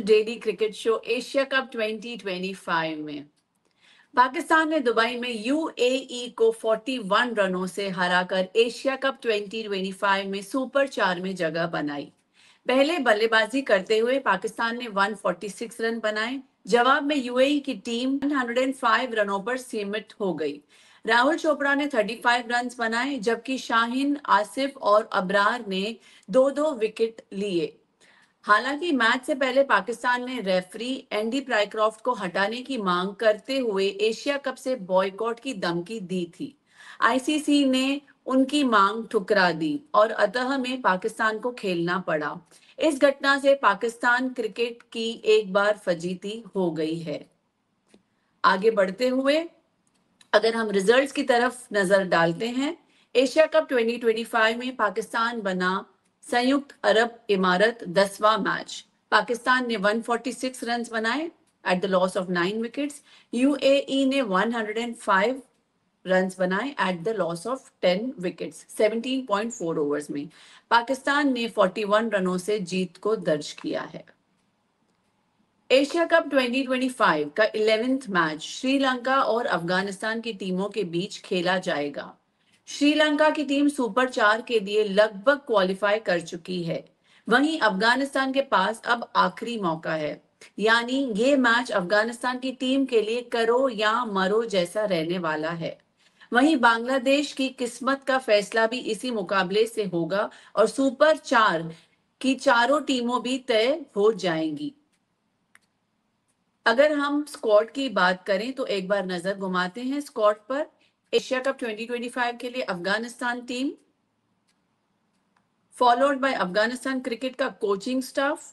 Daily cricket show Asia cup 2025 में पाकिस्तान ने Dubai में यूएई को 41 रनों से हराकर एशिया कप 2025 में सुपर 4 में जगह बनाई। पहले बल्लेबाजी करते हुए पाकिस्तान ने 146 रन बनाए। जवाब में यूएई की टीम 105 रनों पर सीमित हो गई। राहुल चोपड़ा ने 35 रन बनाए, जबकि शाहीन, आसिफ और अबरार ने 2-2 विकेट लिए। हालांकि मैच से पहले पाकिस्तान ने रेफरी एंडी प्राइक्रॉफ्ट को हटाने की मांग करते हुए एशिया कप से बॉयकॉट की धमकी दी थी। आईसीसी ने उनकी मांग ठुकरा दी और अतः में पाकिस्तान को खेलना पड़ा। इस घटना से पाकिस्तान क्रिकेट की एक बार फजीती हो गई है। आगे बढ़ते हुए अगर हम रिजल्ट्स की तरफ नजर डालते हैं, एशिया कप 2025 में पाकिस्तान बना संयुक्त अरब इमारत 10वां मैच। पाकिस्तान ने 146 रन बनाए at the loss of 9 wickets. UAE ने 105 रन बनाए at the loss of 10 wickets 17.4 overs में। पाकिस्तान ने 41 रनों से जीत को दर्ज किया है। एशिया कप 2025 का 11th मैच श्रीलंका और अफगानिस्तान की टीमों के बीच खेला जाएगा। श्रीलंका की टीम सुपर 4 के लिए लगभग क्वालिफाई कर चुकी है। वहीं अफगानिस्तान के पास अब आखिरी मौका है, यानी ये मैच अफगानिस्तान की टीम के लिए करो या मरो जैसा रहने वाला है। वहीं बांग्लादेश की किस्मत का फैसला भी इसी मुकाबले से होगा और सुपर 4 की चारों टीमों भी तय हो जाएंगी। अगर हम स्क्वाड की बात करें तो एक बार नजर घुमाते हैं स्क्वाड पर। एशिया कप 2025 के लिए Afghanistan team, followed by Afghanistan cricket का coaching staff,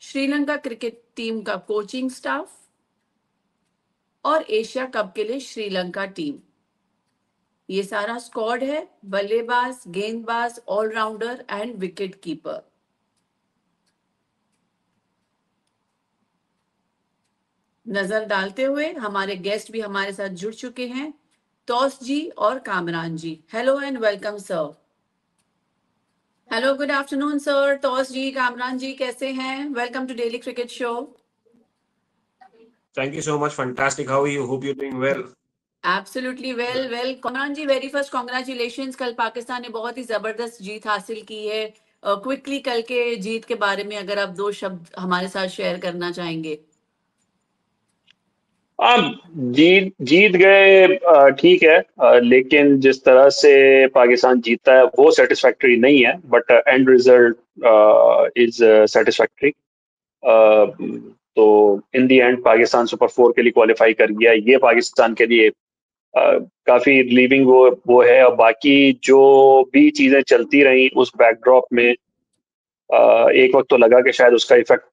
Sri Lanka cricket team का कोचिंग स्टाफ और एशिया कप के लिए श्रीलंका टीम। ये सारा स्क्वाड है, बल्लेबाज, गेंदबाज, ऑलराउंडर एंड विकेट कीपर। नजर डालते हुए हमारे गेस्ट भी हमारे साथ जुड़ चुके हैं, तौस जी और Kamran ji. Hello and welcome sir. Hello, good afternoon sir. Taus ji, Kamran ji कैसे हैं? Welcome to daily cricket show. Thank you so much. Fantastic. How are you? Hope you're doing well. Absolutely well. Kamran ji, very first congratulations. कल पाकिस्तान ने बहुत ही जबरदस्त जीत हासिल की है। क्विकली कल के जीत के बारे में अगर आप 2 शब्द हमारे साथ शेयर करना चाहेंगे। जीत गए, ठीक है, लेकिन जिस तरह से पाकिस्तान जीता है वो सेटिस्फैक्टरी नहीं है, but and result is satisfactory. तो इन दी एंड पाकिस्तान सुपर 4 के लिए क्वालिफाई कर गया। ये पाकिस्तान के लिए काफी रिलीविंग वो है। और बाकी जो भी चीजें चलती रही उस बैकड्रॉप में एक वक्त तो लगा कि शायद उसका इफेक्ट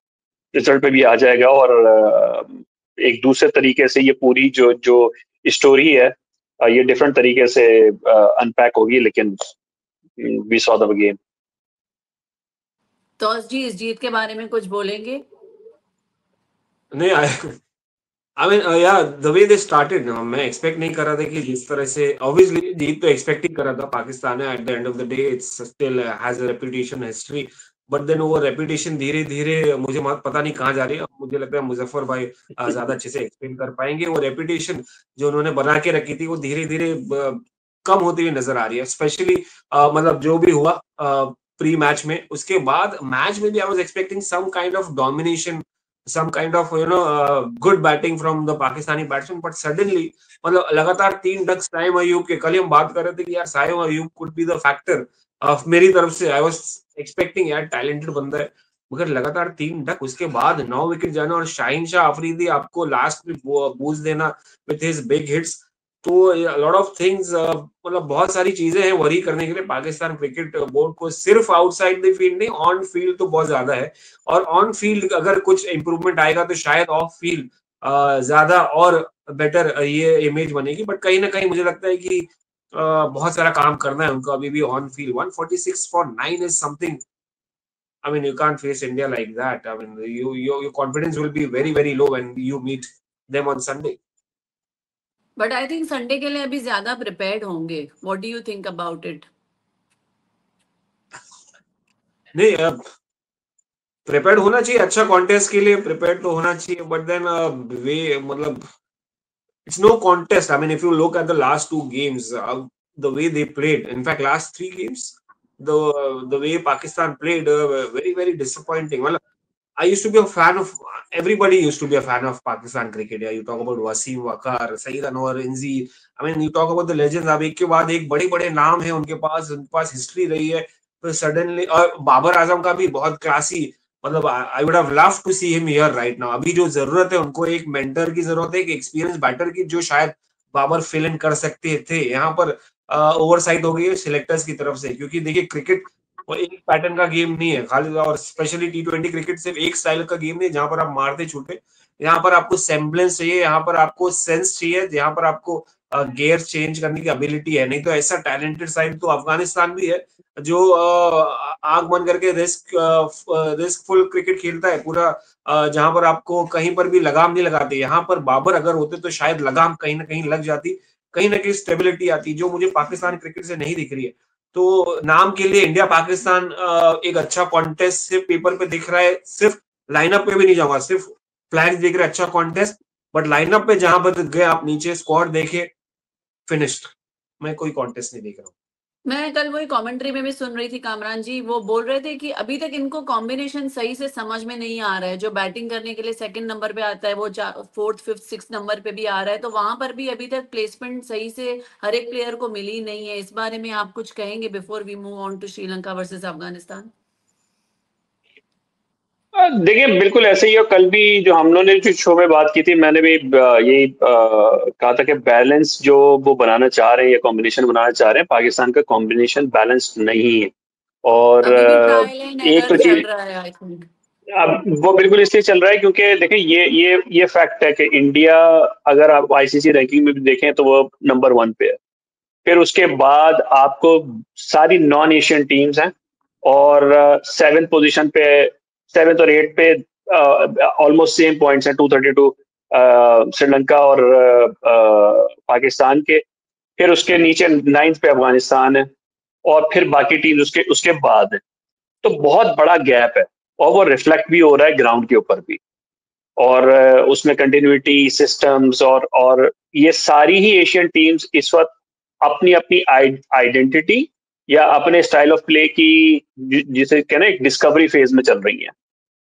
रिजल्ट पे भी आ जाएगा और एक दूसरे तरीके से ये पूरी जो स्टोरी है ये डिफरेंट तरीके से अनपैक होगी, लेकिन वी सॉ द गेम। तौस जी, इस जीत के बारे में कुछ बोलेंगे? नहीं, I mean, yeah, the way they started, मैं एक्सपेक्ट नहीं कर रहा था कि जिस तरह से, ऑब्वियसली जीत तो एक्सपेक्ट ही कर रहा था। पाकिस्तान है, at the end of the day it's still has a reputation, history, but then वो रेपुटेशन धीरे धीरे मुझे पता नहीं कहाँ जा रही है। मुझे लगता है मुजफ्फर भाई ज्यादा अच्छे से एक्सप्लेन कर पाएंगे। वो रेपुटेशन जो उन्होंने बना के रखी थी वो धीरे धीरे कम होती हुई नजर आ रही है। स्पेशली मतलब जो भी हुआ प्री मैच में, उसके बाद मैच में भी I was expecting some kind of domination, some kind of good batting from the Pakistani batsmen, but suddenly मतलब लगातार 3 डक्स साइम अयूब के, कल ही हम बात कर रहे थे कि यार Saim Ayub could be the factor of, मेरी तरफ से I was expecting, यार टैलेंटेड बंदा है, मगर लगातार 3 डक, उसके बाद 9 विकेट जाना और शाहीन शाह अफरीदी आपको लास्ट में बूस्ट देना विथ हिज बिग हिट्स। तो लॉट ऑफ थिंग्स, मतलब बहुत सारी चीजें हैं वरी करने के लिए पाकिस्तान क्रिकेट बोर्ड को। सिर्फ आउटसाइड द फील्ड नहीं, ऑन फील्ड तो बहुत ज्यादा है, और ऑन फील्ड अगर कुछ इंप्रूवमेंट आएगा तो शायद ऑफ फील्ड ज्यादा और बेटर ये इमेज बनेगी। बट कहीं ना कहीं मुझे लगता है कि बहुत सारा काम करना है उनको अभी भी on field. 146 for 9 is something, I mean, you can't face India like that. I mean, your confidence will be very, very low when you meet them on Sunday. But I think Sunday के लिए अभी ज्यादा prepared होंगे। What do you think about it? नहीं, prepared होना चाहिए, अच्छा contest के लिए प्रिपेयर्ड तो होना चाहिए, बट देन वे मतलब it's no contest. I mean, if you look at the last two games, the way they played, in fact, last three games, the way Pakistan played, very disappointing. Well, I used to be a fan of. Everybody used to be a fan of Pakistan cricket. Yeah, you talk about Wasim Wakar, Saeed Anwar, Inzi. I mean, you talk about the legends. अब एक के बाद एक बड़े-बड़े नाम हैं उनके पास history रही है. फिर सडनली और बाबर आजम का भी बहुत क्लासी, मतलब I would have love to see him here right now. अभी जो जरूरत है उनको एक मेंटर की जरूरत है, एक एक्सपीरियंस बैटर की, जो शायद बाबर फिल इन कर सकते थे. यहाँ पर ओवरसाइट हो गई है सिलेक्टर्स की तरफ से, क्योंकि देखिए क्रिकेट वो एक पैटर्न का गेम नहीं है खाली, और स्पेशली T20 क्रिकेट सिर्फ एक स्टाइल का गेम नहीं जहां पर आप मारते छूटे. यहाँ पर आपको सेम्बलेंस चाहिए, यहाँ पर आपको सेंस चाहिए, यहाँ पर आपको गेयर चेंज करने की एबिलिटी है. नहीं तो ऐसा टैलेंटेड साइड तो अफगानिस्तान भी है जो आंख बंद करके रिस्कफुल क्रिकेट खेलता है पूरा, जहां पर आपको कहीं पर भी लगाम नहीं लगाते. यहाँ पर बाबर अगर होते तो शायद लगाम कहीं ना कहीं लग जाती, कहीं ना कहीं स्टेबिलिटी आती, जो मुझे पाकिस्तान क्रिकेट से नहीं दिख रही है. तो नाम के लिए इंडिया पाकिस्तान एक अच्छा कॉन्टेस्ट सिर्फ पेपर पे दिख रहा है, सिर्फ लाइनअप पे भी नहीं जाऊंगा, सिर्फ फ्लैग्स देख रहे अच्छा कॉन्टेस्ट, बट लाइनअप पे जहां पर गए आप नीचे स्क्वाड देखे, फिनिश्ड. मैं कोई कॉन्टेस्ट नहीं देख रहा हूँ. मैं कल वही कमेंट्री में भी सुन रही थी कामरान जी, वो बोल रहे थे कि अभी तक इनको कॉम्बिनेशन सही से समझ में नहीं आ रहा है. जो बैटिंग करने के लिए सेकंड नंबर पे आता है वो फोर्थ फिफ्थ सिक्स नंबर पे भी आ रहा है, तो वहां पर भी अभी तक प्लेसमेंट सही से हर एक प्लेयर को मिली नहीं है. इस बारे में आप कुछ कहेंगे before we move on to Sri Lanka versus Afghanistan? देखिए बिल्कुल ऐसे ही है. कल भी जो हम लोगों ने जो शो में बात की थी, मैंने भी यही कहा था कि बैलेंस जो वो बनाना चाह रहे हैं या कॉम्बिनेशन बनाना चाह रहे हैं, पाकिस्तान का कॉम्बिनेशन बैलेंस नहीं है. और अभी भी ट्रायल एंड एक तो एरर चल चीज रहा है आई थिंक. अब वो बिल्कुल इसलिए चल रहा है क्योंकि देखिए ये फैक्ट है कि इंडिया, अगर आप आईसीसी रैंकिंग में भी देखें तो वो नंबर 1 पे है. फिर उसके बाद आपको सारी नॉन एशियन टीम्स हैं, और 7th पोजीशन पे, 7th और 8th पे ऑलमोस्ट सेम पॉइंट्स हैं, 232 श्रीलंका और पाकिस्तान के. फिर उसके नीचे 9th पे अफगानिस्तान है, और फिर बाकी टीम्स उसके उसके बाद है. तो बहुत बड़ा गैप है, और वो रिफ्लेक्ट भी हो रहा है ग्राउंड के ऊपर भी. और उसमें कंटिन्यूटी सिस्टम्स और ये सारी ही एशियन टीम्स इस वक्त अपनी अपनी आइडेंटिटी या अपने स्टाइल ऑफ प्ले की, जिसे कहना, एक डिस्कवरी फेज में चल रही है,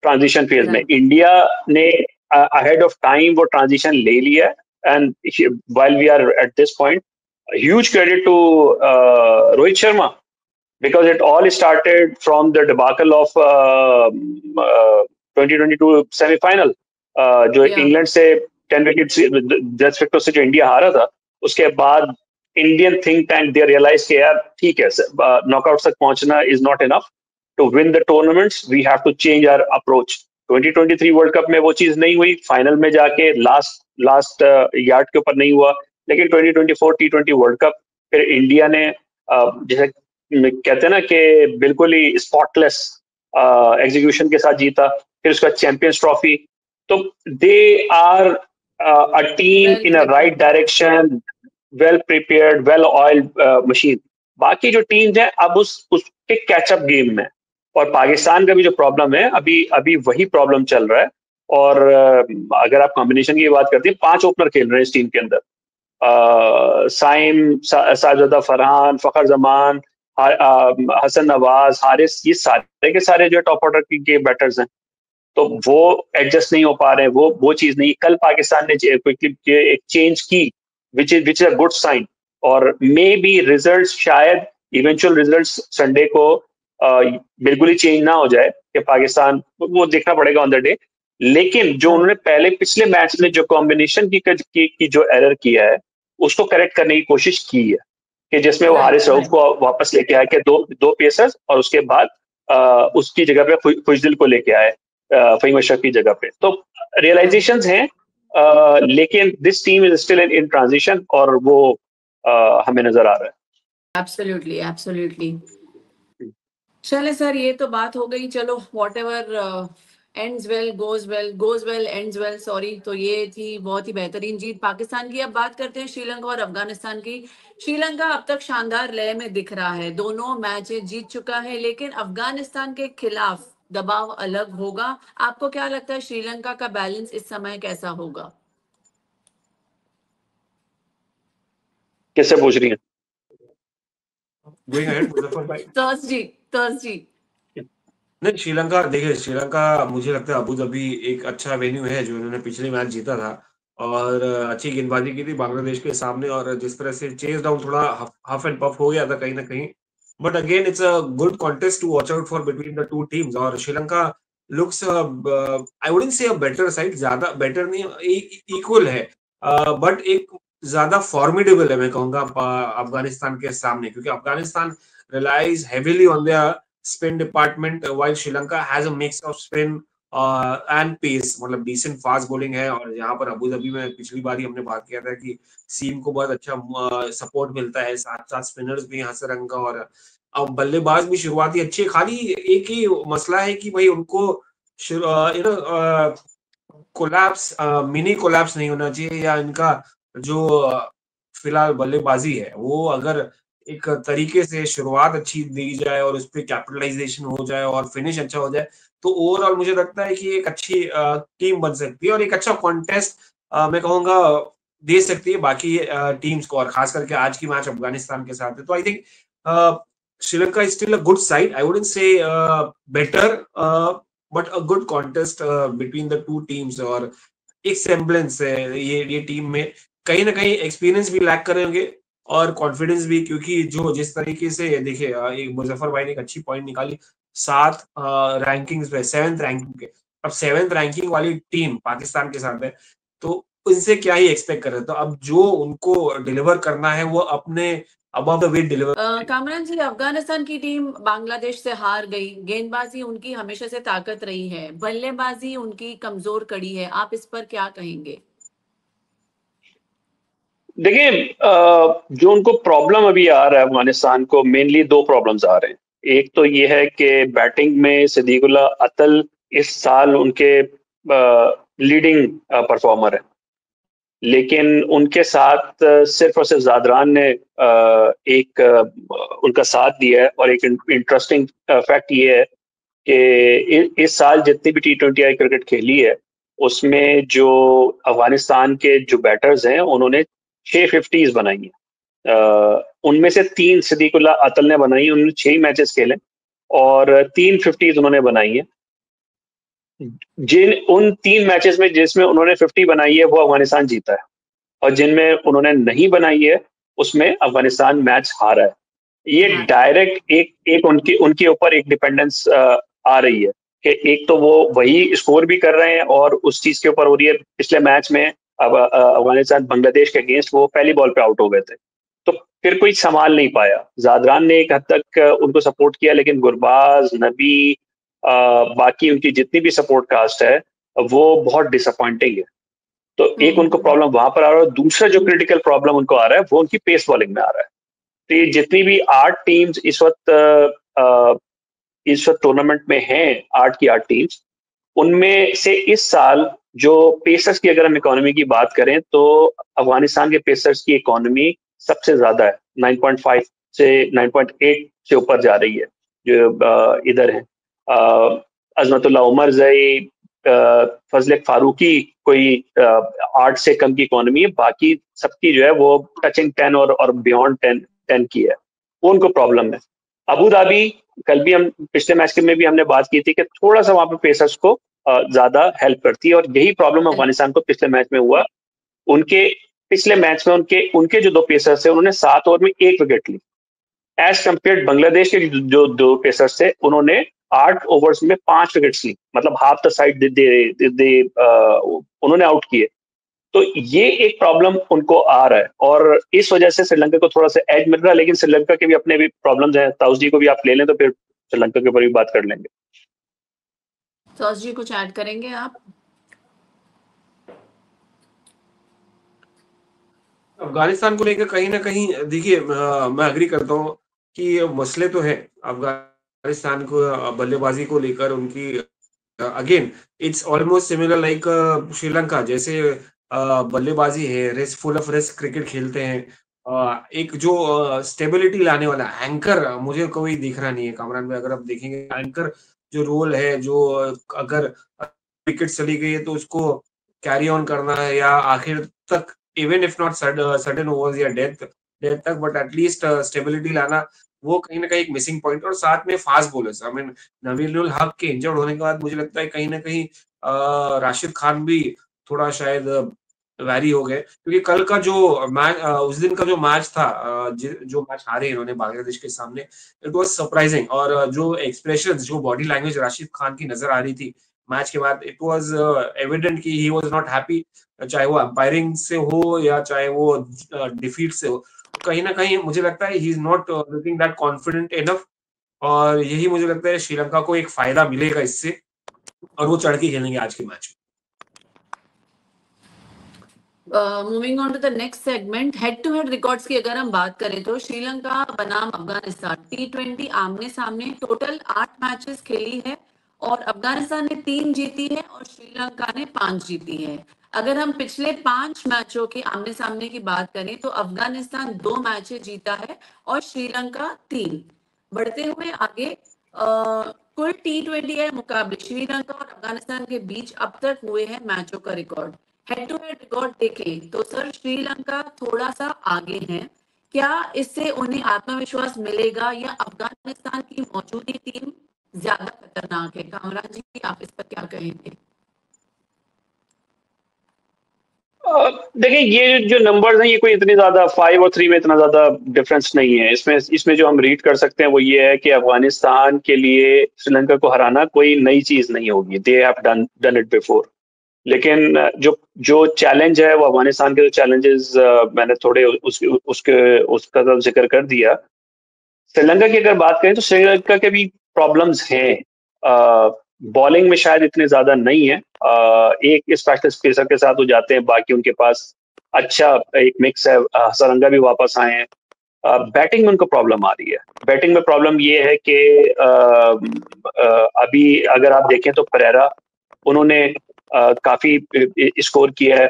ट्रांजिशन फेज में. इंडिया ने अहेड ऑफ टाइम वो ट्रांजिशन ले लिया, and while we are at this point, huge credit to Rohit Sharma, because it all started from the debacle of 2022 semi-final, जो इंग्लैंड से 10 विकेट 10 विकेटों से जो इंडिया हारा था. उसके बाद Indian think tank they realise कि यार ठीक है, नॉकआउट तक पहुंचना is not enough to win the tournaments, we have to change our approach. 2023 world cup में वो चीज नहीं हुई, फाइनल में जाके लास्ट यार्ड के ऊपर नहीं हुआ. लेकिन 2024 T20 वर्ल्ड कप फिर इंडिया ने जैसे कहते हैं ना कि बिल्कुल ही स्पॉटलेस एग्जीक्यूशन के साथ जीता. फिर उसका चैंपियंस ट्रॉफी. तो they are a team in a right direction, well prepared, well oiled machine. बाकी जो टीम्स हैं अब उसके कैचअप गेम में, और पाकिस्तान का भी जो प्रॉब्लम है अभी वही प्रॉब्लम चल रहा है. और अगर आप कॉम्बिनेशन की बात करते हैं, 5 ओपनर खेल रहे हैं इस टीम के अंदर, साइम, साजिदा फरहान, फखर जमान, हसन नवाज, हारिस, ये सारे के सारे जो टॉप ऑर्डर के बैटर्स हैं. तो वो एडजस्ट नहीं हो पा रहे हैं, वो चीज नहीं. कल पाकिस्तान ने क्विकली एक चेंज की, which is a good sign. और मे बी रिजल्ट्स, शायद इवेंचुअल रिजल्ट्स संडे को बिल्कुल ही चेंज ना हो जाए कि पाकिस्तान, वो देखना पड़ेगा ऑन द डे. लेकिन जो उन्होंने पहले पिछले मैच में जो कॉम्बिनेशन की जो एरर किया है, उसको करेक्ट करने की कोशिश की है, कि जिसमें वो हारिस रऊफ को वापस लेके आए, कि दो पेसर्स, और उसके बाद उसकी जगह पे खुशदिल को लेके आए, फहीम अशरफ की जगह पे. तो रियलाइजेशंस हैं, लेकिन this team is still in transition, और वो हमें नजर आ रहा है. Absolutely absolutely. चले सर, ये तो बात हो गई. चलो, whatever ends well goes well ends well, sorry. तो ये थी बहुत ही बेहतरीन जीत पाकिस्तान की. अब बात करते हैं श्रीलंका और अफगानिस्तान की. श्रीलंका अब तक शानदार लय में दिख रहा है, दोनों मैचेस जीत चुका है, लेकिन अफगानिस्तान के खिलाफ दबाव अलग होगा। आपको क्या लगता है श्रीलंका का बैलेंस इस समय कैसा होगा? किससे पूछ रही हैं? गोइंग अहेड मुजफ्फर भाई। थर्सजी नहीं, श्रीलंका देखिए, श्रीलंका मुझे लगता है अबू धाबी एक अच्छा वेन्यू है जो इन्होंने पिछले मैच जीता था और अच्छी गेंदबाजी की थी बांग्लादेश के सामने और जिस तरह से चेज डाउन थोड़ा हफ एंड पफ हो गया था कहीं ना कहीं, but again it's a good contest to watch out for between the two teams और Sri Lanka looks I wouldn't say a better side, ज्यादा बेटर नहीं, इक्वल है, बट एक ज्यादा फॉर्मिडेबल है मैं कहूंगा अफगानिस्तान के सामने, क्योंकि Afghanistan relies heavily on their spin department while Sri Lanka has a mix of spin and pace, मतलब decent fast bowling है और यहाँ पर अबू धाबी में पिछली बार ही हमने बात किया था कि सीम को बहुत अच्छा सपोर्ट मिलता है, साथ साथ स्पिनर्स भी यहाँ से रंग का और अब बल्लेबाज भी शुरुआती अच्छे, खाली एक ही मसला है कि भाई उनको you know collapse mini collapse नहीं होना चाहिए या इनका जो फिलहाल बल्लेबाजी है वो अगर एक तरीके से शुरुआत अच्छी दी जाए और उस पर कैपिटलाइजेशन हो जाए और फिनिश अच्छा हो जाए तो ओवरऑल मुझे लगता है कि एक अच्छी टीम बन सकती है और एक अच्छा कॉन्टेस्ट मैं कहूँगा दे सकती है बाकी टीम्स को और खास करके आज की मैच अफगानिस्तान के साथ है। तो I think Sri Lanka is still a good side, I wouldn't से better but a good contest between the two teams और एक सेम्बलेंस है ये टीम में, कहीं ना कहीं एक्सपीरियंस भी लैक करेंगे और कॉन्फिडेंस भी, क्योंकि जो जिस तरीके से देखिए एक मुजफ्फर भाई ने एक अच्छी पॉइंट निकाली, 7 रैंकिंग्स पे 7th रैंकिंग के, अब 7th रैंकिंग वाली टीम पाकिस्तान के साथ है तो उनसे क्या ही एक्सपेक्ट कर रहे, तो अब जो उनको डिलीवर करना है वो अपने above the weight deliver. Kamran ji, Afghanistan की टीम बांग्लादेश से हार गई, गेंदबाजी उनकी हमेशा से ताकत रही है, बल्लेबाजी उनकी कमजोर कड़ी है, आप इस पर क्या कहेंगे? देखिए, जो उनको प्रॉब्लम अभी आ रहा है अफगानिस्तान को, मेनली 2 प्रॉब्लम्स आ रहे हैं। एक तो ये है कि बैटिंग में सिद्दीकुल्लाह अतल इस साल उनके लीडिंग परफॉर्मर है, लेकिन उनके साथ सिर्फ और सिर्फ ज़ादरान ने उनका साथ दिया है। और एक इंटरेस्टिंग फैक्ट ये है कि इस साल जितनी भी T20I क्रिकेट खेली है उसमें जो अफगानिस्तान के जो बैटर्स हैं उन्होंने 6 50s बनाई हैं। उनमें से 3 सिद्दीकुल्लाह अतल ने बनाई, उन्होंने 6 मैचेस खेले और 3 50s उन्होंने बनाई है। उन 3 मैचेस में जिसमें उन्होंने 50 बनाई है वो अफगानिस्तान जीता है और जिनमें उन्होंने नहीं बनाई है उसमें अफगानिस्तान मैच हारा है। ये डायरेक्ट एक उनके ऊपर एक डिपेंडेंस आ रही है कि एक तो वो वही स्कोर भी कर रहे हैं और उस चीज के ऊपर हो रही है। पिछले मैच में अब अफगानिस्तान बांग्लादेश के अगेंस्ट वो पहली बॉल पे आउट हो गए थे तो फिर कोई संभाल नहीं पाया। ज़ादरान ने एक हद तक उनको सपोर्ट किया, लेकिन गुरबाज, नबी, बाकी उनकी जितनी भी सपोर्ट कास्ट है वो बहुत डिसअपॉइंटिंग है। तो एक उनको प्रॉब्लम वहां पर आ रहा है। दूसरा जो क्रिटिकल प्रॉब्लम उनको आ रहा है वो उनकी पेस बॉलिंग में आ रहा है। तो ये जितनी भी 8 टीम्स इस वक्त टूर्नामेंट में हैं, 8 की 8 टीम्स, उनमें से इस साल जो पेसर्स की अगर हम इकोनॉमी की बात करें तो अफगानिस्तान के पेसर्स की इकोनॉमी सबसे ज्यादा है, 9.5 से 9.8 से ऊपर जा रही है। जो इधर है अजमतुल्ला उमर जई, फजल फारूकी, कोई 8 से कम की इकोनॉमी है, बाकी सबकी जो है वो टचिंग 10 और बियॉन्ड 10 की है। वो उनको प्रॉब्लम है। अबू धाबी, कल भी हम पिछले मैच में भी हमने बात की थी कि थोड़ा सा वहां पे पेसर्स को ज्यादा हेल्प करती है और यही प्रॉब्लम अफगानिस्तान को पिछले मैच में हुआ। उनके पिछले मैच में उनके जो 2 पेसर्स थे उन्होंने 7 ओवर में 1 विकेट ली, एज कम्पेयर बांग्लादेश के जो 2 पेसर्स थे उन्होंने 8 ओवर्स में 5 विकेट्स ली, मतलब हाफ द साइड उन्होंने आउट किए। तो ये एक प्रॉब्लम उनको आ रहा है और इस वजह से श्रीलंका को थोड़ा सा एज मिल रहा है। लेकिन श्रीलंका के भी अपने भी प्रॉब्लम्स हैं। ताउस जी को भी आप ले लें तो फिर श्रीलंका के ऊपर भी बात कर लेंगे। ताउस जी कुछ ऐड करेंगे आप? अफगानिस्तान को लेकर कहीं ना कहीं देखिए मैं अग्री करता हूँ कि मसले तो है अफगानिस्तान को बल्लेबाजी को लेकर उनकी, again it's almost similar like Sri Lanka जैसे बल्लेबाजी है, risk full of risk cricket खेलते हैं, एक जो स्टेबिलिटी लाने वाला एंकर मुझे कोई दिख रहा नहीं है। कामरान भाई अगर आप देखेंगे एंकर जो रोल है, जो अगर विकेट चली गई है तो उसको कैरी ऑन करना है या आखिर तक, even if not sudden overs या डेथ डेथ तक, बट एटलीस्ट स्टेबिलिटी लाना, वो कहीं ना कहीं एक मिसिंग पॉइंट। और साथ में fast bowlers, I mean Nabeel ul Haq के इंजर्ड होने के बाद मुझे लगता है कहीं ना कहीं राशिद खान भी थोड़ा शायद वैरी हो गए, क्योंकि कल का जो मैच, उस दिन का जो मैच था, जो मैच हारे इन्होंने बांग्लादेश के सामने, इट वाज सरप्राइजिंग। और जो एक्सप्रेशन, जो बॉडी लैंग्वेज राशिद खान की नजर आ रही थी मैच के बाद, इट वाज एविडेंट कि ही वाज नॉट हैप्पी, चाहे वो अंपायरिंग से हो या चाहे वो डिफीट से हो। कहीं ना कहीं मुझे लगता है he is not looking that confident enough, और यही मुझे लगता है श्रीलंका को एक फायदा मिलेगा इससे, और वो चढ़ के खेलेंगे आज के मैच में। Moving on to the next segment, head to head records की अगर हम बात करें तो श्रीलंका बनाम अफगानिस्तान T20 आमने सामने टोटल 8 मैचेस खेली है और अफगानिस्तान ने 3 जीती है और श्रीलंका ने 5 जीती है। अगर हम पिछले 5 मैचों के आमने सामने की बात करें तो अफगानिस्तान 2 मैचेस जीता है और श्रीलंका 3। बढ़ते हुए आगे कुल T20 के मुकाबले श्रीलंका और अफगानिस्तान के बीच अब तक हुए हैं मैचों का record. Head to head record देखें तो सर श्रीलंका थोड़ा सा आगे है। क्या इससे उन्हें आत्मविश्वास मिलेगा या अफगानिस्तान की मौजूदा टीम ज्यादा खतरनाक है? कामरान जी, आप इस पर क्या कहेंगे? देखिए, ये जो नंबर्स हैं, ये कोई इतनी ज्यादा 5 और 3 में इतना ज्यादा डिफरेंस नहीं है। इसमें जो हम रीड कर सकते हैं वो ये है कि अफगानिस्तान के लिए श्रीलंका को हराना कोई नई चीज नहीं होगी, they have done it before. लेकिन जो चैलेंज है वो अफगानिस्तान के जो चैलेंजेस मैंने थोड़े उसका तो जिक्र कर दिया। श्रीलंका की अगर बात करें तो श्रीलंका के भी प्रॉब्लम्स हैं। बॉलिंग में शायद इतने ज्यादा नहीं है। एक स्पेशलिस्ट पेसर के साथ वो जाते हैं, बाकी उनके पास अच्छा एक मिक्स है। हसरंगा भी वापस आए हैं। बैटिंग में उनको प्रॉब्लम आ रही है। बैटिंग में प्रॉब्लम ये है कि अभी अगर आप देखें तो परेरा, उन्होंने काफी स्कोर किया है।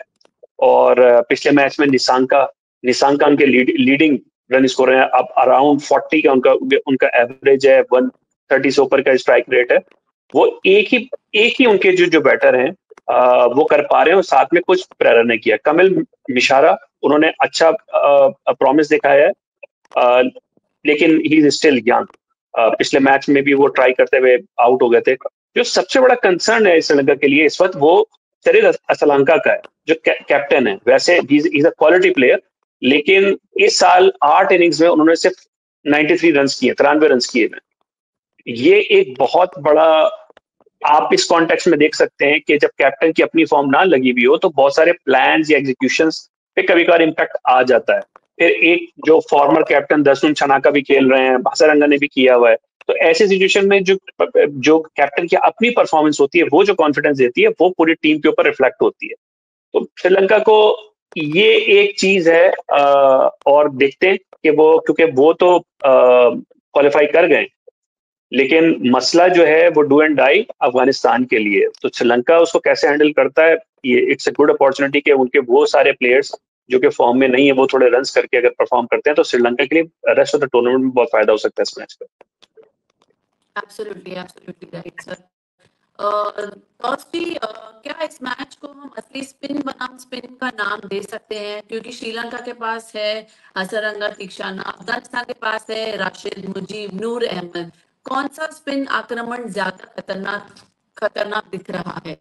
और पिछले मैच में निशांका उनके लीडिंग रन स्कोर है। अब अराउंड 40 का उनका एवरेज है, 130 से ऊपर का स्ट्राइक रेट है। वो एक ही उनके जो बैटर हैं वो कर पा रहे हैं, और साथ में कुछ प्रेरणा ने किया। कमिल मिशारा, उन्होंने अच्छा प्रॉमिस दिखाया है, लेकिन ही इज स्टिल यंग। पिछले मैच में भी वो ट्राई करते हुए आउट हो गए थे। जो सबसे बड़ा कंसर्न है श्रीलंका के लिए इस वक्त, वो सरित असलंका का है, जो कैप्टन है। वैसे इज अ क्वालिटी प्लेयर, लेकिन इस साल 8 इनिंग्स में उन्होंने सिर्फ 93 रन किए, 93 रन किए हैं। ये एक बहुत बड़ा, आप इस कॉन्टेक्स्ट में देख सकते हैं कि जब कैप्टन की अपनी फॉर्म ना लगी हुई हो तो बहुत सारे प्लान्स या एग्जीक्यूशंस पे कभी कभार इम्पैक्ट आ जाता है। फिर एक जो फॉर्मर कैप्टन दसुन छनाका भी खेल रहे हैं, हसरंगा ने भी किया हुआ है, तो ऐसे सिचुएशन में जो कैप्टन की अपनी परफॉर्मेंस होती है, वो जो कॉन्फिडेंस देती है, वो पूरी टीम के ऊपर रिफ्लेक्ट होती है। तो श्रीलंका को ये एक चीज है, और देखते हैं कि वो, क्योंकि वो तो क्वालिफाई कर गए, लेकिन मसला जो है वो डू एंड डाई अफगानिस्तान के लिए। तो श्रीलंका उसको कैसे हैंडल करता है, ये इट्स अ गुड अपॉर्चुनिटी कि उनके वो सारे प्लेयर्स जो कि फॉर्म में नहीं है, वो थोड़े रन्स करके अगर परफॉर्म करते हैं तो श्रीलंका के लिए रेस्ट ऑफ द टूर्नामेंट में बहुत फायदा हो सकता है इस मैच का। Absolutely right sir. क्या इस मैच को हम असली स्पिन बनाम स्पिन का नाम दे सकते हैं? क्योंकि श्रीलंका के पास है हसरंगा तीक्षाना, अफगानिस्तान के पास है राशिद, मुजीब, नूर अहमद। कौन सा स्पिन आक्रमण ज्यादा खतरनाक दिख रहा है?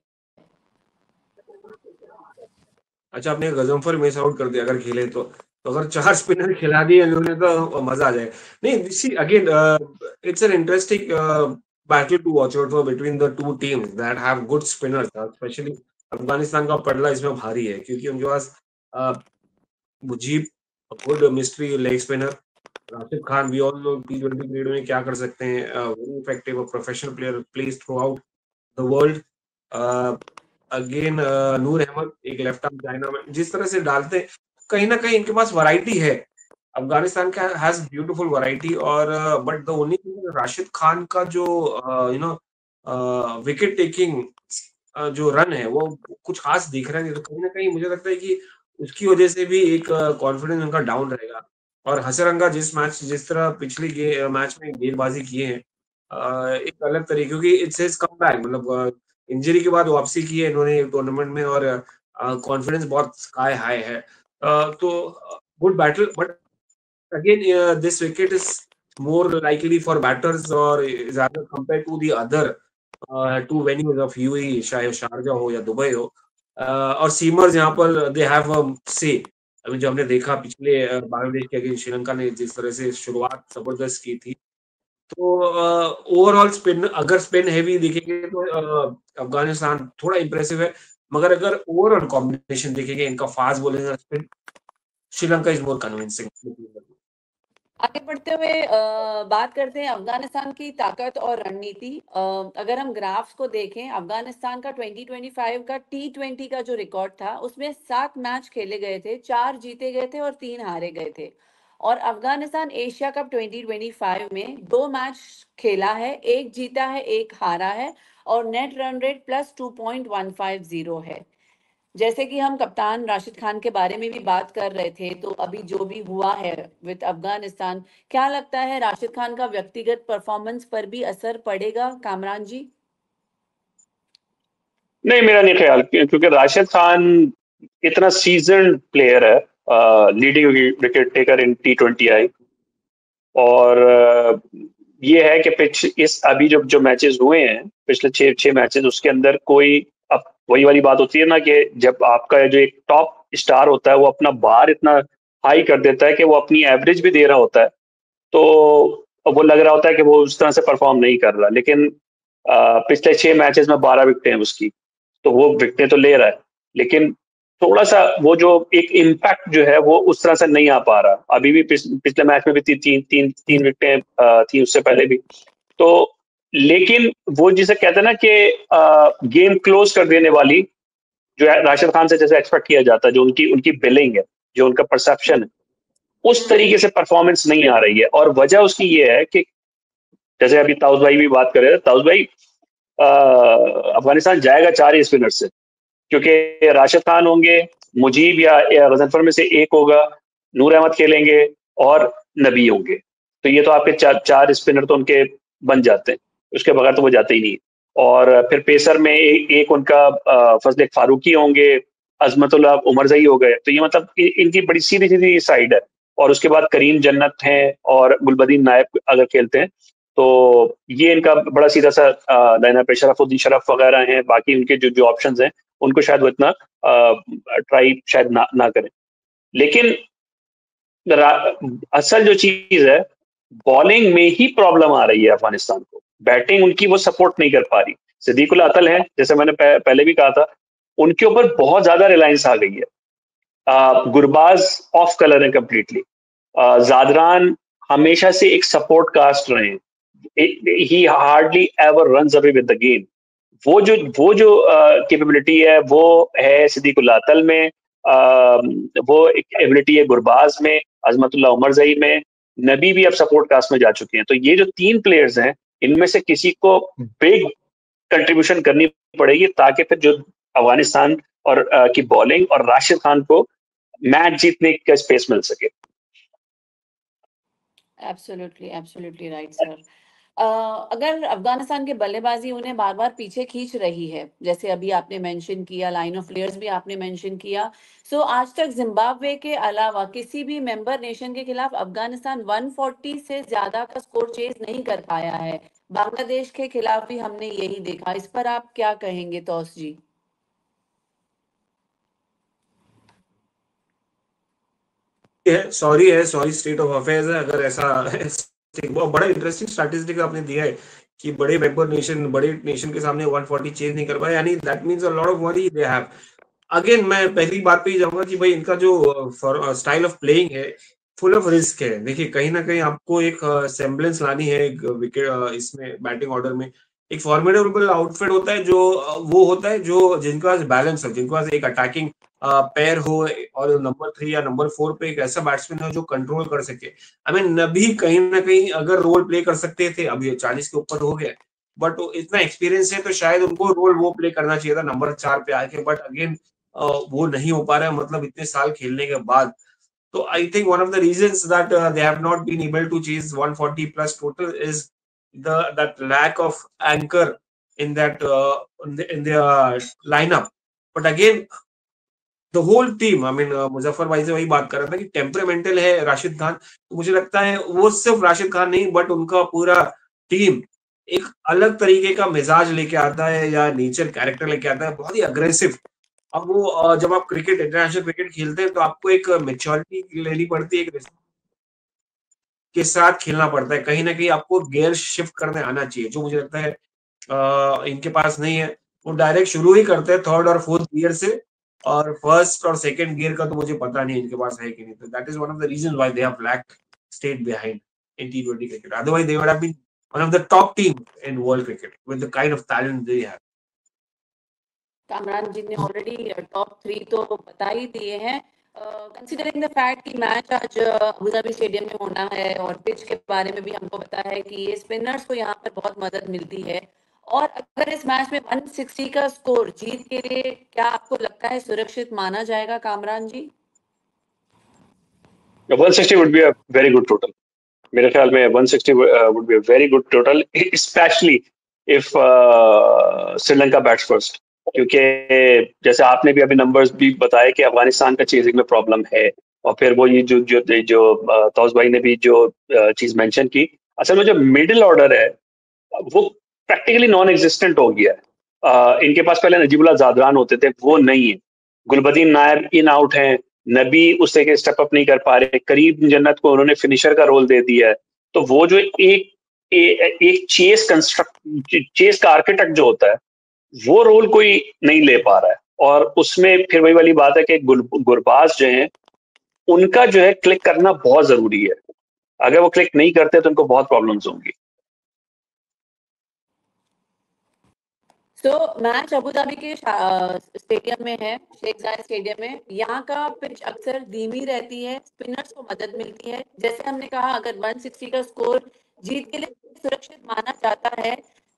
अच्छा, आपने गजनफर मिस आउट कर दिया अगर खेले तो अगर 4 स्पिनर खिला दिए इन्होंने तो मजा आ जाएगा। नहीं, see again it's an interesting battle to watch out for between the two teams that have good spinners, especially Afghanistan का पड़ला इसमें भारी है क्योंकि उनके पास Mujeeb, good mystery leg spinner, Rashid Khan, we all know T20 cricket में क्या कर सकते हैं, very effective professional player, plays throughout the world. Again Noor Ahmad, एक लेफ्ट आर्म चाइना में जिस तरह से डालते हैं, कहीं ना कहीं इनके पास वैरायटी है। अफगानिस्तान का हैज ब्यूटीफुल वैरायटी, और but the only Rashid Khan का जो विकेट टेकिंग जो रन है वो कुछ खास दिख रहा नहीं, तो कहीं ना कहीं मुझे लगता है कि उसकी वजह से भी एक कॉन्फिडेंस उनका डाउन रहेगा। और हसरंगा जिस तरह पिछले मैच में गेंदबाजी किए हैं, एक अलग तरीके, क्योंकि इट्स हिज कमबैक, मतलब इंजरी के बाद वापसी की है इन्होंने टूर्नामेंट में, और कॉन्फिडेंस बहुत स्काई हाई है। तो good battle, but again this wicket is more likely for batters or rather compared to the other two venues of UAE, चाहे शारजा हो या दुबई हो, और सीमर्स यहाँ पर दे हैव अ से। अभी जो हमने देखा पिछले बांग्लादेश के अगेंस्ट श्रीलंका ने जिस तरह से शुरुआत जबरदस्त की थी, तो ओवरऑल स्पिन, अगर स्पिन हैवी देखेंगे तो अफगानिस्तान थोड़ा इंप्रेसिव है, मगर अगर ओवरऑल कॉम्बिनेशन देखेंगे इनका फास्ट बॉलिंग और spin, Sri Lanka is more convincing. आगे बढ़ते हुए बात करते हैं अफगानिस्तान की ताकत और रणनीति। अगर हम ग्राफ्स को देखें, अफगानिस्तान का 2025 का T20 का जो रिकॉर्ड था उसमें 7 मैच खेले गए थे, 4 जीते गए थे और 3 हारे गए थे। और अफगानिस्तान एशिया कप 2025 में 2 मैच खेला है, 1 जीता है 1 हारा है, और नेट रन रेट प्लस 2.150 है। जैसे कि हम कप्तान राशिद खान के बारे में भी बात कर रहे थे, तो अभी जो भी हुआ है विद अफगानिस्तान, क्या लगता है राशिद खान का व्यक्तिगत परफॉर्मेंस पर भी असर पड़ेगा, कामरान जी? नहीं, मेरा नहीं ख्याल, क्योंकि राशिद खान इतना सीजन प्लेयर है, लीडिंग विकेट टेकर इन T20I, और ये है कि इस अभी जो मैचेस हुए हैं, पिछले 6 मैचेस, उसके अंदर कोई, अब वही वाली बात होती है ना कि जब आपका जो एक टॉप स्टार होता है वो अपना बार इतना हाई कर देता है कि वो अपनी एवरेज भी दे रहा होता है, तो वो लग रहा होता है कि वो उस तरह से परफॉर्म नहीं कर रहा, लेकिन पिछले 6 मैचेस में 12 विकेटें हैं उसकी, तो वो विकेटें तो ले रहा है, लेकिन थोड़ा सा वो जो एक इम्पैक्ट जो है वो उस तरह से नहीं आ पा रहा। अभी भी पिछले मैच में भी तीन विकेटें थी, उससे पहले भी। तो लेकिन वो जिसे कहते हैं ना कि गेम क्लोज कर देने वाली, जो राशिद खान से जैसे एक्सपेक्ट किया जाता है, जो उनकी बिलिंग है, जो उनका परसेप्शन है, उस तरीके से परफॉर्मेंस नहीं आ रही है। और वजह उसकी ये है कि जैसे अभी ताउस भाई भी बात कर रहे थे, ताउस भाई, अफगानिस्तान जाएगा 4 ही स्पिनर से, क्योंकि राशिद खान होंगे, मुजीब या गजनफर में से एक होगा, नूर अहमद खेलेंगे और नबी होंगे, तो ये तो आपके 4 स्पिनर तो उनके बन जाते हैं, उसके बगैर तो वो जाते ही नहीं। और फिर पेसर में एक उनका फजल फारूकी होंगे, अजमतुल्लाह उमरजई हो गए, तो ये मतलब इनकी बड़ी सीधी सीधी साइड है। और उसके बाद करीम जन्नत हैं और गुलबदीन नायब अगर खेलते हैं, तो ये इनका बड़ा सीधा सा लाइनअप है। शरफुद्दीन शरफ वगैरह हैं, बाकी उनके जो ऑप्शंस हैं उनको शायद वो इतना ट्राई शायद ना करें। लेकिन असल जो चीज है, बॉलिंग में ही प्रॉब्लम आ रही है अफगानिस्तान को, बैटिंग उनकी वो सपोर्ट नहीं कर पा रही। सिद्दीकुल अतल है, जैसे मैंने पहले भी कहा था, उनके ऊपर बहुत ज्यादा रिलायंस आ गई है। गुरबाज ऑफ कलर है कंप्लीटली। जादरान हमेशा से एक सपोर्ट कास्ट रहे हैं, ही hardly ever runs away with the game. वो जो कैपेबिलिटी है वो है सिद्दीकुल्लाह अतल में, वो एक एबिलिटी है गुरबाज में, अजमतुल्लाह उमरजई में, नबी भी अब सपोर्ट कास्ट में जा चुके हैं। तो ये जो 3 प्लेयर्स हैं, इनमें से किसी को बिग कंट्रीब्यूशन करनी पड़ेगी, ताकि फिर जो अफगानिस्तान और की बॉलिंग और राशिद खान को मैच जीतने का स्पेस मिल सके। Absolutely right sir. अगर अफगानिस्तान की बल्लेबाजी उन्हें बार बार पीछे खींच रही है, जैसे अभी आपने मेंशन किया, लाइन ऑफ प्लेयर्स भी आपने मेंशन किया, सो आज तक जिम्बाब्वे के अलावा किसी भी मेंबर नेशन के खिलाफ अफगानिस्तान 140 से ज्यादा का स्कोर चेज नहीं कर पाया है। बांग्लादेश के खिलाफ भी हमने यही देखा, इस पर आप क्या कहेंगे तौस जी? सॉरी स्टेट ऑफ अफेयर्स है अगर ऐसा बड़ा इंटरेस्टिंग स्टैटिस्टिक आपने दिया है कि बड़े नेशन के सामने 140 चेज नहीं कर पाए, यानी that means a lot of worry they have. Again मैं पहली बात पे ही जाऊंगा कि भाई इनका जो स्टाइल ऑफ प्लेइंग है फुल ऑफ रिस्क है। देखिए कहीं ना कहीं आपको एक सेम्बलेंस लानी है एक विकेट इसमें बैटिंग ऑर्डर में। एक फॉर्मिडेबल आउटफिट होता है जो वो होता है जो जिनके पास बैलेंस हो, जिनके पास एक अटैकिंग पैर हो और नंबर 3 या नंबर 4 पे एक ऐसा बैट्समैन हो जो कंट्रोल कर सके। आई मीन नबी कहीं ना कहीं अगर रोल प्ले कर सकते थे, अभी 40 के ऊपर हो गए, बट इतना एक्सपीरियंस है तो शायद उनको रोल वो प्ले करना चाहिए था नंबर 4 पे आके, बट अगेन वो नहीं हो पा रहा है, मतलब इतने साल खेलने के बाद। तो I think one of the reasons that they have not been able to chase 140 plus total is that lack of anchor in that in their lineup. But again, the whole team, I mean, Muzaffar भाई से वही बात कर रहा था कि temperamental है राशिद खान, तो मुझे लगता है वो सिर्फ राशिद खान नहीं बट उनका पूरा टीम एक अलग तरीके का मिजाज लेके आता है या नेचर कैरेक्टर लेके आता है, बहुत ही अग्रेसिव। अब वो जब आप क्रिकेट इंटरनेशनल क्रिकेट खेलते हैं तो आपको एक मेच्योरिटी लेनी पड़ती है, एक के साथ खेलना पड़ता है, कहीं ना कहीं आपको गियर शिफ्ट करने आना चाहिए, जो मुझे लगता है इनके पास नहीं है। वो डायरेक्ट शुरू ही करते हैं थर्ड और फोर्थ गियर से, और फर्स्ट और सेकंड गियर का तो मुझे पता नहीं इनके पास है कि नहीं। तो that is one of the reason why they have lacked state behind in T20 cricket. Otherwise, they would have been one of the top teams in world cricket with the kind of talent they have. Kamran ji ने already top 3 तो बता ही दिए हैं। Considering the fact कि match आज Abu Dhabi stadium में होना है और पिच के बारे में भी हमको पता है कि ये स्पिनर्स को यहाँ पर बहुत मदद मिलती है, और अगर इस मैच में 160 का स्कोर जीत के लिए क्या आपको लगता है सुरक्षित माना जाएगा कामरान जी? 160 would be a very good total. मेरे ख्याल में 160 would be a very good total, especially if Sri Lanka bats first, क्योंकि जैसे आपने भी अभी नंबर्स भी बताए कि अफगानिस्तान का चेजिंग में प्रॉब्लम है, और फिर वो ये जो तौस भाई ने भी जो चीज मेंशन की, असल में जो मिडिल ऑर्डर है वो प्रैक्टिकली नॉन एग्जिस्टेंट हो गया है। इनके पास पहले नजीबुल्लाह जादरान होते थे, वो नहीं है। गुलबदीन नायब इन आउट हैं, नबी उस तरह के स्टेप अप नहीं कर पा रहे, करीब जन्नत को उन्होंने फिनिशर का रोल दे दिया है। तो वो जो एक चेस का आर्किटेक्ट जो होता है वो रोल कोई नहीं ले पा रहा है, और उसमें फिर वही वाली बात है कि गुरबाज जो हैं उनका जो है क्लिक करना बहुत जरूरी है। अगर वो क्लिक नहीं करते तो उनको बहुत प्रॉब्लम्स होंगी। तो मैच अबू धाबी के स्टेडियम में है, शेख जायद स्टेडियम में। यहाँ का पिच अक्सर धीमी रहती है, स्पिनर्स को मदद मिलती है। जैसे हमने कहा, अगर 160 का स्कोर जीत के लिए सुरक्षित माना जाता है,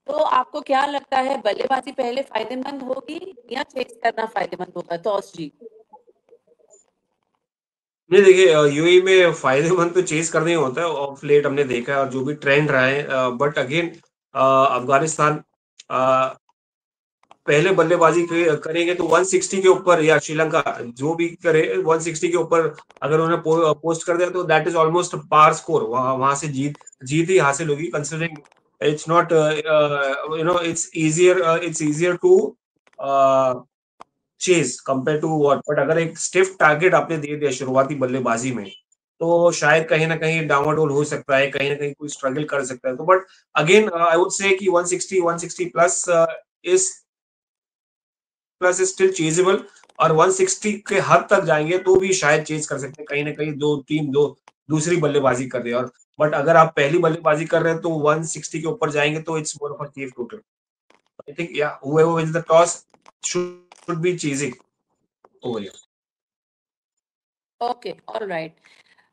तो आपको क्या लगता है बल्लेबाजी पहले फायदेमंद होगी या चेस करना फायदेमंद होगा? तौस जी। नहीं, देखिए यूएई में फायदेमंद तो चेस करना ही होता है, ऑफ लेट हमने देखा है और जो भी ट्रेंड रहा है। बट अगेन अफगानिस्तान पहले बल्लेबाजी करेंगे तो 160 के ऊपर, या श्रीलंका जो भी करे 160 के ऊपर अगर उन्हें पोस्ट कर दिया तो that is almost par score, वहां से जीत ही हासिल होगी। Considering it's not it's easier to chase compare to what, but अगर एक स्टिफ टारगेट आपने दे दिया शुरुआती बल्लेबाजी में तो शायद कहीं ना कहीं डावाडोल हो सकता है, कहीं ना कहीं कोई स्ट्रगल कर सकता है। तो but again I would say कि 160 प्लस इज स्टिल चेजेबल, और 160 के हद तक जाएंगे तो भी शायद चेज कर सकते हैं, कहीं ना कहीं दो दूसरी बल्लेबाजी कर रही है। और बट अगर आप पहली बल्लेबाजी कर रहे हैं तो 160 के ऊपर जाएंगे तो it's more of a safe total. I think या whoever wins the toss should be chasing over here. Okay, alright.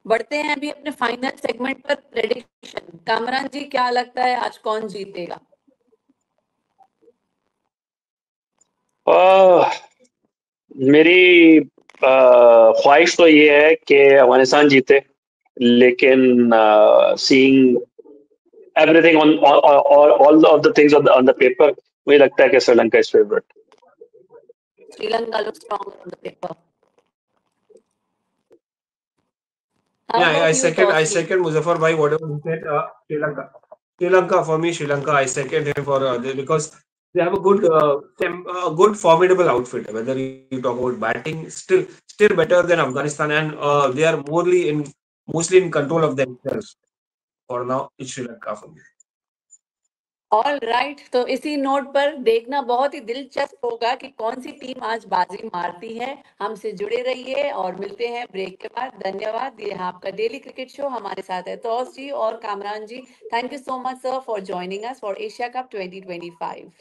बढ़ते हैं अभी अपने फाइनल सेगमेंट पर। प्रेडिक्शन, कामरान जी क्या लगता है आज कौन जीतेगा? मेरी ख्वाहिश तो ये है कि अफगानिस्तान जीते, लेकिन seeing everything all of the things on the paper, मुझे लगता है कि Sri Lanka is favourite. Sri Lanka looks strong on the paper. Yeah, I second Muzaffar bhai whatever he said. Sri Lanka for me, Sri Lanka. I second him for because they have a good formidable outfit. Whether you talk about batting, still better than Afghanistan, and they are mostly in control of themselves. For now, it's Sri Lanka for me. All right, तो इसी note पर देखना बहुत ही दिलचस्प होगा कि कौन सी team आज बाजी मारती है। हमसे जुड़े रहिए और मिलते हैं ब्रेक के बाद। धन्यवाद। ये है आपका डेली क्रिकेट शो, हमारे साथ है तौस जी और Kamran ji. Thank you so much sir for joining us for Asia cup 2025।